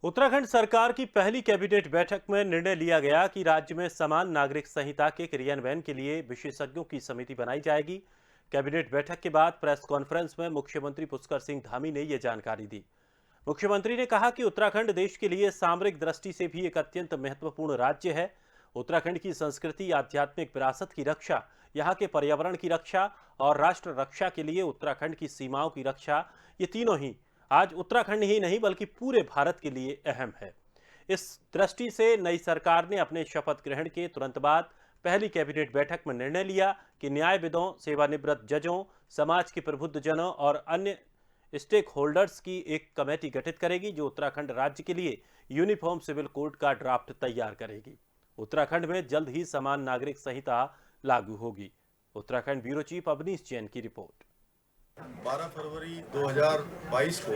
उत्तराखंड सरकार की पहली कैबिनेट बैठक में निर्णय लिया गया कि राज्य में समान नागरिक संहिता के क्रियान्वयन के लिए विशेषज्ञों की समिति बनाई जाएगी। कैबिनेट बैठक के बाद प्रेस कॉन्फ्रेंस में मुख्यमंत्री पुष्कर सिंह धामी ने यह जानकारी दी। मुख्यमंत्री ने कहा कि उत्तराखंड देश के लिए सामरिक दृष्टि से भी एक अत्यंत महत्वपूर्ण राज्य है। उत्तराखंड की संस्कृति, आध्यात्मिक विरासत की रक्षा, यहाँ के पर्यावरण की रक्षा और राष्ट्र रक्षा के लिए उत्तराखंड की सीमाओं की रक्षा, ये तीनों ही आज उत्तराखंड ही नहीं बल्कि पूरे भारत के लिए अहम है। इस दृष्टि से नई सरकार ने अपने शपथ ग्रहण के तुरंत बाद पहली कैबिनेट बैठक में निर्णय लिया कि न्यायविदों, सेवानिवृत्त जजों, समाज के प्रबुद्ध जनों और अन्य स्टेक होल्डर्स की एक कमेटी गठित करेगी जो उत्तराखंड राज्य के लिए यूनिफॉर्म सिविल कोड का ड्राफ्ट तैयार करेगी। उत्तराखंड में जल्द ही समान नागरिक संहिता लागू होगी। उत्तराखंड ब्यूरो चीफ अवनीश जैन की रिपोर्ट। 12 फरवरी 2022 को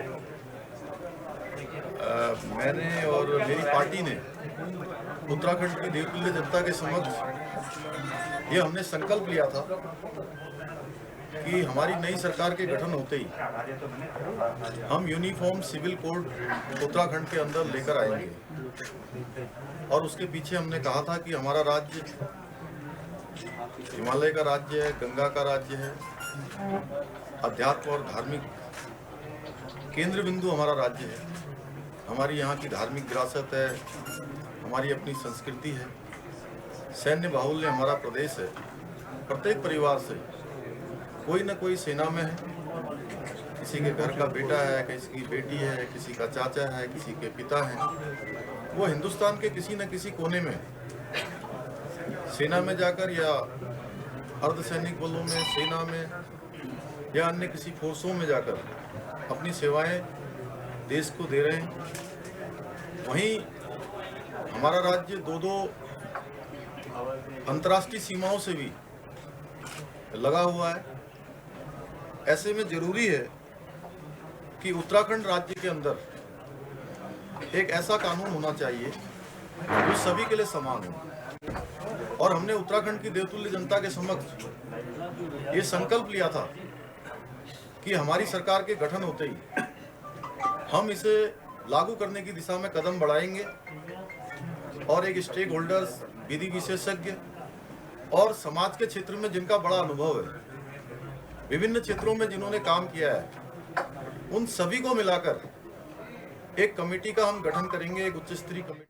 मैंने और मेरी पार्टी ने उत्तराखंड की देवतुल्य जनता के समक्ष ये हमने संकल्प लिया था कि हमारी नई सरकार के गठन होते ही हम यूनिफॉर्म सिविल कोड उत्तराखंड के अंदर लेकर आएंगे। और उसके पीछे हमने कहा था कि हमारा राज्य हिमालय का राज्य है, गंगा का राज्य है, अध्यात्म और धार्मिक केंद्र बिंदु हमारा राज्य है। हमारी यहाँ की धार्मिक विरासत है, हमारी अपनी संस्कृति है, सैन्य बाहुल्य हमारा प्रदेश है। प्रत्येक परिवार से कोई न कोई सेना में है, किसी के घर का बेटा है, किसी की बेटी है, किसी का चाचा है, किसी के पिता हैं। वो हिंदुस्तान के किसी न किसी कोने में सेना में जाकर या अर्धसैनिक बलों में, सेना में या अन्य किसी फोर्सों में जाकर अपनी सेवाएं देश को दे रहे हैं। वहीं हमारा राज्य दो अंतर्राष्ट्रीय सीमाओं से भी लगा हुआ है। ऐसे में जरूरी है कि उत्तराखंड राज्य के अंदर एक ऐसा कानून होना चाहिए जो सभी के लिए समान हो। और हमने उत्तराखंड की देवतुल्य जनता के समक्ष ये संकल्प लिया था कि हमारी सरकार के गठन होते ही हम इसे लागू करने की दिशा में कदम बढ़ाएंगे और एक स्टेक होल्डर्स, विधि विशेषज्ञ और समाज के क्षेत्र में जिनका बड़ा अनुभव है, विभिन्न क्षेत्रों में जिन्होंने काम किया है, उन सभी को मिलाकर एक कमेटी का हम गठन करेंगे, एक उच्च स्तरीय कमेटी।